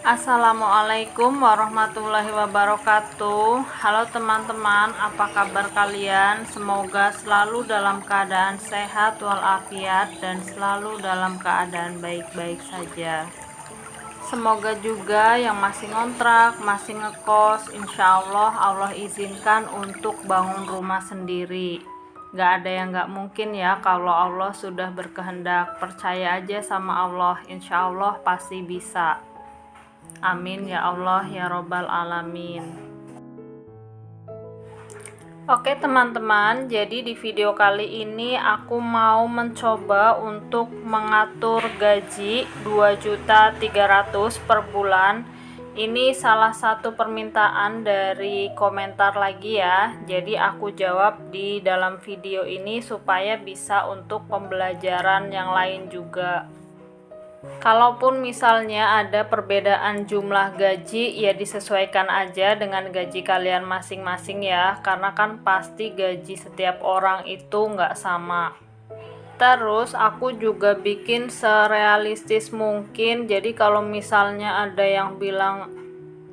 Assalamualaikum warahmatullahi wabarakatuh. Halo teman-teman, apa kabar kalian? Semoga selalu dalam keadaan sehat walafiat dan selalu dalam keadaan baik-baik saja. Semoga juga yang masih ngontrak, masih ngekos, insya Allah Allah izinkan untuk bangun rumah sendiri. Gak ada yang gak mungkin ya kalau Allah sudah berkehendak. Percaya aja sama Allah, insya Allah pasti bisa. Amin ya Allah ya robbal alamin. Oke teman-teman, jadi di video kali ini aku mau mencoba untuk mengatur gaji 2.300.000 per bulan. Ini salah satu permintaan dari komentar lagi ya. Jadi aku jawab di dalam video ini supaya bisa untuk pembelajaran yang lain juga. Kalaupun misalnya ada perbedaan jumlah gaji, ya disesuaikan aja dengan gaji kalian masing-masing ya, karena kan pasti gaji setiap orang itu nggak sama. Terus aku juga bikin serealistis mungkin, jadi kalau misalnya ada yang bilang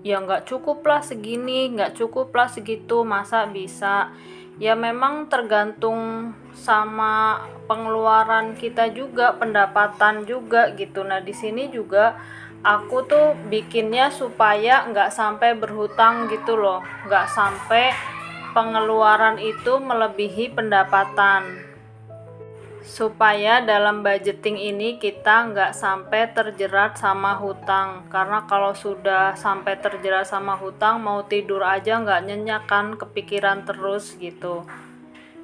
ya nggak cukup lah segini, nggak cukup lah segitu, masa bisa? Ya memang tergantung sama pengeluaran kita juga, pendapatan juga gitu. Nah di sini juga aku tuh bikinnya supaya nggak sampai berhutang gitu loh, nggak sampai pengeluaran itu melebihi pendapatan, supaya dalam budgeting ini kita nggak sampai terjerat sama hutang. Karena kalau sudah sampai terjerat sama hutang, mau tidur aja nggak nyenyak kan, kepikiran terus gitu.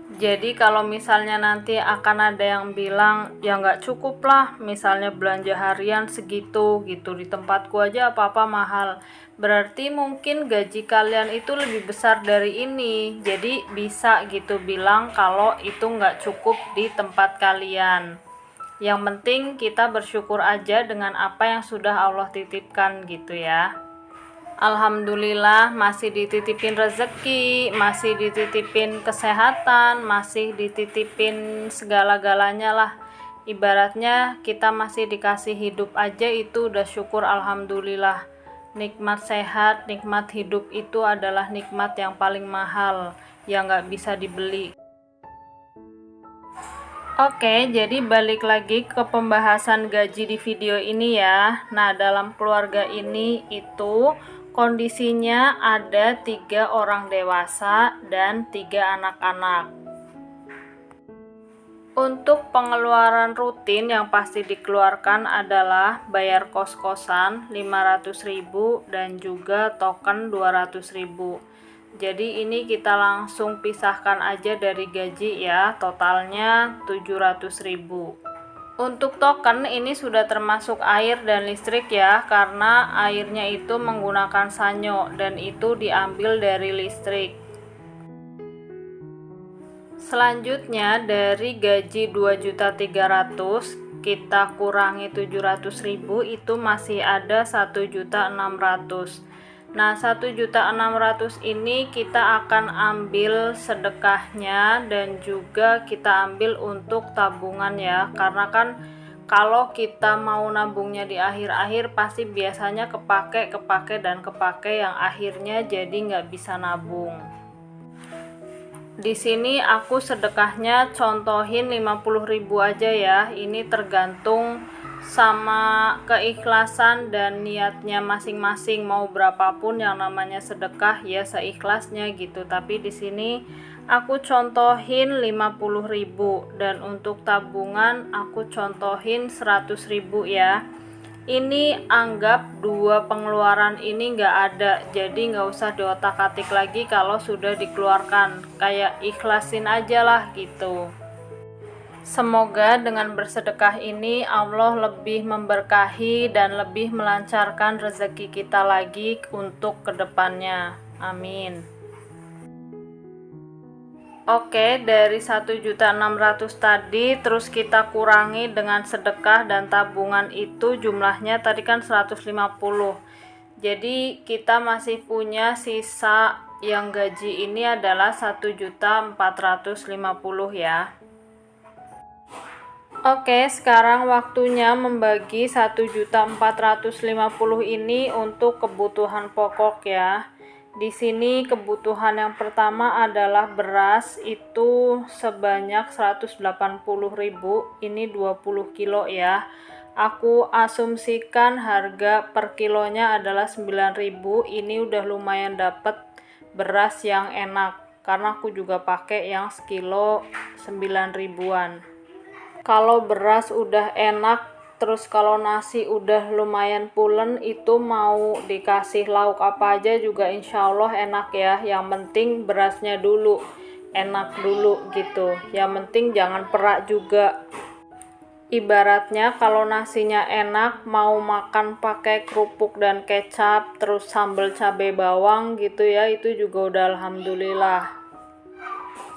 Jadi kalau misalnya nanti akan ada yang bilang ya nggak cukup lah, misalnya belanja harian segitu gitu, di tempatku aja apa-apa mahal, berarti mungkin gaji kalian itu lebih besar dari ini. Jadi bisa gitu bilang kalau itu nggak cukup di tempat kalian. Yang penting kita bersyukur aja dengan apa yang sudah Allah titipkan gitu ya. Alhamdulillah masih dititipin rezeki, masih dititipin kesehatan, masih dititipin segala-galanya lah. Ibaratnya kita masih dikasih hidup aja itu udah syukur alhamdulillah. Nikmat sehat, nikmat hidup itu adalah nikmat yang paling mahal, yang gak bisa dibeli. Oke, jadi balik lagi ke pembahasan gaji di video ini ya. Nah, dalam keluarga ini itu kondisinya ada 3 orang dewasa dan 3 anak-anak. Untuk pengeluaran rutin yang pasti dikeluarkan adalah bayar kos-kosan 500.000 dan juga token 200.000. Jadi ini kita langsung pisahkan aja dari gaji ya, totalnya 700.000. Untuk token ini sudah termasuk air dan listrik ya, karena airnya itu menggunakan sanyo dan itu diambil dari listrik. Selanjutnya dari gaji 2.300.000 kita kurangi 700.000, itu masih ada 1.600.000. Nah 1.600.000 ini kita akan ambil sedekahnya dan juga kita ambil untuk tabungan ya, karena kan kalau kita mau nabungnya di akhir-akhir pasti biasanya kepake yang akhirnya jadi nggak bisa nabung. Di sini aku sedekahnya contohin 50.000 aja ya, ini tergantung sama keikhlasan dan niatnya masing-masing, mau berapapun yang namanya sedekah ya seikhlasnya gitu. Tapi di sini aku contohin 50.000 dan untuk tabungan aku contohin 100.000 ya. Ini anggap 2 pengeluaran ini nggak ada, jadi nggak usah diotak-atik lagi kalau sudah dikeluarkan, kayak ikhlasin aja lah gitu. Semoga dengan bersedekah ini Allah lebih memberkahi dan lebih melancarkan rezeki kita lagi untuk kedepannya. Amin. Oke, dari 1.600.000 tadi terus kita kurangi dengan sedekah dan tabungan, itu jumlahnya tadi kan 150. Jadi kita masih punya sisa yang gaji ini adalah 1.450.000 ya. Oke, sekarang waktunya membagi 1.450.000 ini untuk kebutuhan pokok ya. Di sini kebutuhan yang pertama adalah beras, itu sebanyak 180.000, ini 20 kilo ya. Aku asumsikan harga per kilonya adalah 9.000. Ini udah lumayan dapet beras yang enak karena aku juga pakai yang sekilo 9.000-an. Kalau beras udah enak, terus kalau nasi udah lumayan pulen, itu mau dikasih lauk apa aja juga insya Allah enak ya. Yang penting berasnya dulu enak dulu gitu, yang penting jangan perak juga. Ibaratnya kalau nasinya enak, mau makan pakai kerupuk dan kecap terus sambal cabai bawang gitu ya, itu juga udah alhamdulillah.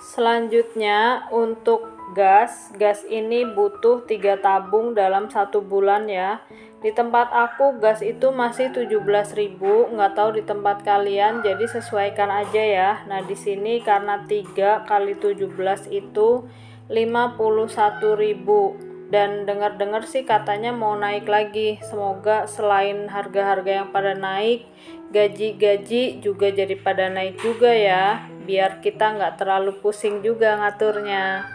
Selanjutnya untuk gas ini butuh 3 tabung dalam 1 bulan ya. Di tempat aku gas itu masih 17.000, nggak tahu di tempat kalian, jadi sesuaikan aja ya. Nah di sini karena 3 kali 17 itu 51.000, dan dengar-dengar sih katanya mau naik lagi. Semoga selain harga-harga yang pada naik, gaji-gaji juga jadi pada naik juga ya, biar kita nggak terlalu pusing juga ngaturnya.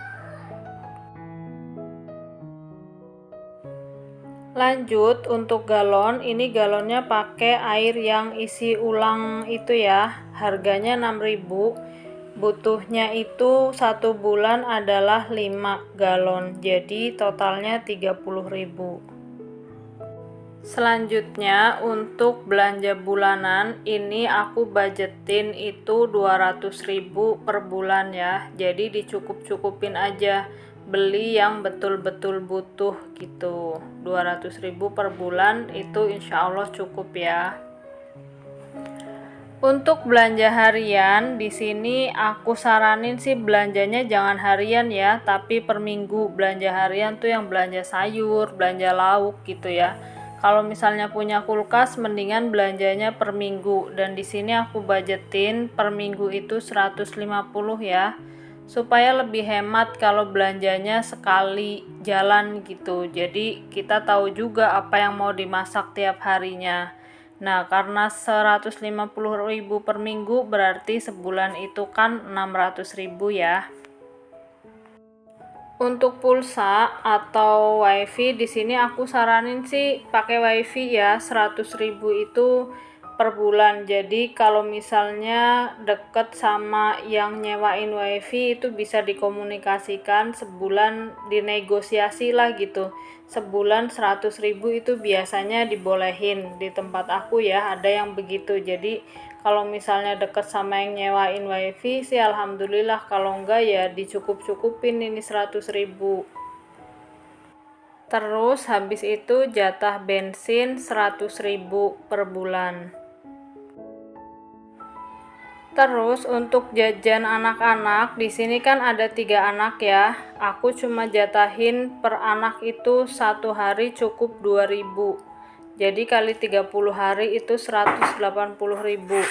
Lanjut untuk galon, ini galonnya pakai air yang isi ulang itu ya, harganya 6.000. Butuhnya itu 1 bulan adalah 5 galon, jadi totalnya 30.000. Selanjutnya untuk belanja bulanan, ini aku budgetin itu 200.000 per bulan ya, jadi dicukup-cukupin aja, beli yang betul-betul butuh gitu. 200.000 per bulan itu insya Allah cukup ya. Untuk belanja harian, di sini aku saranin sih belanjanya jangan harian ya, tapi per minggu. Belanja harian tuh yang belanja sayur, belanja lauk gitu ya. Kalau misalnya punya kulkas, mendingan belanjanya per minggu. Dan di sini aku budgetin per minggu itu 150 ya, supaya lebih hemat kalau belanjanya sekali jalan gitu. Jadi kita tahu juga apa yang mau dimasak tiap harinya. Nah, karena 150.000 per minggu berarti sebulan itu kan 600.000 ya. Untuk pulsa atau wifi, di sini aku saranin sih pakai wifi ya, 100.000 itu per bulan. Jadi kalau misalnya deket sama yang nyewain wifi, itu bisa dikomunikasikan sebulan, dinegosiasi lah gitu. Sebulan 100.000 itu biasanya dibolehin. Di tempat aku ya ada yang begitu. Jadi kalau misalnya deket sama yang nyewain wifi sih alhamdulillah, kalau enggak ya dicukup-cukupin ini 100.000. Terus habis itu jatah bensin 100.000 per bulan. Terus untuk jajan anak-anak, di sini kan ada 3 anak ya. Aku cuma jatahin per anak itu 1 hari cukup 2.000. Jadi kali 30 hari itu 180.000.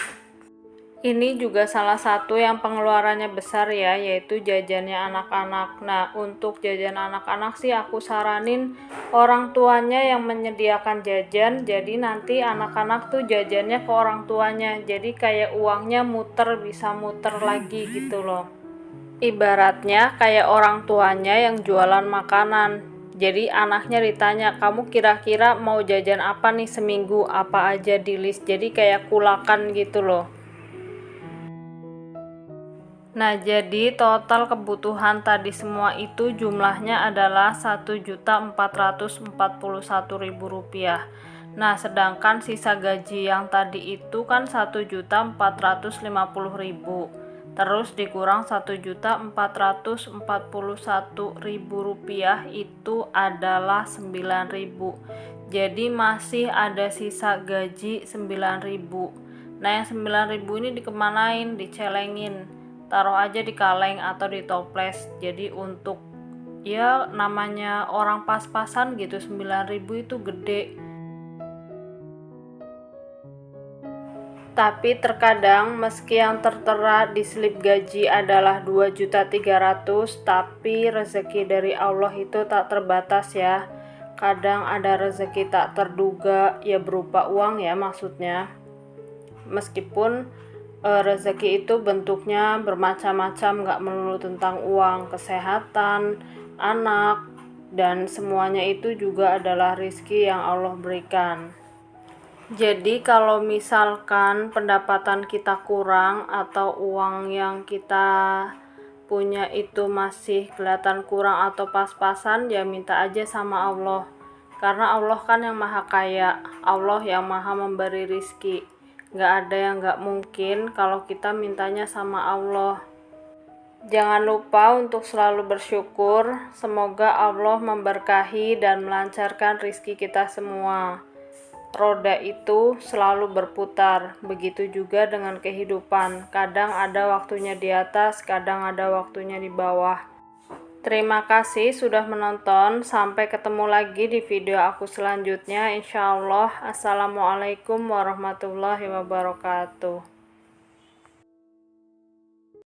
Ini juga salah satu yang pengeluarannya besar ya, yaitu jajannya anak-anak. Nah, untuk jajan anak-anak sih aku saranin orang tuanya yang menyediakan jajan, jadi nanti anak-anak tuh jajannya ke orang tuanya. Jadi kayak uangnya muter, bisa muter lagi gitu loh. Ibaratnya kayak orang tuanya yang jualan makanan. Jadi anaknya ditanya, kamu kira-kira mau jajan apa nih seminggu, apa aja di list. Jadi kayak kulakan gitu loh. Nah, jadi total kebutuhan tadi semua itu jumlahnya adalah Rp1.441.000. Nah, sedangkan sisa gaji yang tadi itu kan Rp1.450.000. Terus dikurang Rp1.441.000 itu adalah Rp9.000. Jadi masih ada sisa gaji Rp9.000. Nah, yang Rp9.000 ini dikemanain? Dicelengin. Taruh aja di kaleng atau di toples. Jadi untuk ya namanya orang pas-pasan gitu, 9.000 itu gede. Tapi terkadang meski yang tertera di slip gaji adalah 2.300.000, tapi rezeki dari Allah itu tak terbatas ya. Kadang ada rezeki tak terduga, ya berupa uang ya maksudnya. Meskipun rezeki itu bentuknya bermacam-macam, gak melulu tentang uang, kesehatan, anak, dan semuanya itu juga adalah rizki yang Allah berikan. Jadi kalau misalkan pendapatan kita kurang atau uang yang kita punya itu masih kelihatan kurang atau pas-pasan, ya minta aja sama Allah. Karena Allah kan yang maha kaya, Allah yang maha memberi rizki. Gak ada yang gak mungkin kalau kita mintanya sama Allah. Jangan lupa untuk selalu bersyukur. Semoga Allah memberkahi dan melancarkan rizki kita semua. Roda itu selalu berputar, begitu juga dengan kehidupan. Kadang ada waktunya di atas, kadang ada waktunya di bawah. Terima kasih sudah menonton. Sampai ketemu lagi di video aku selanjutnya, insya Allah. Assalamualaikum warahmatullahi wabarakatuh.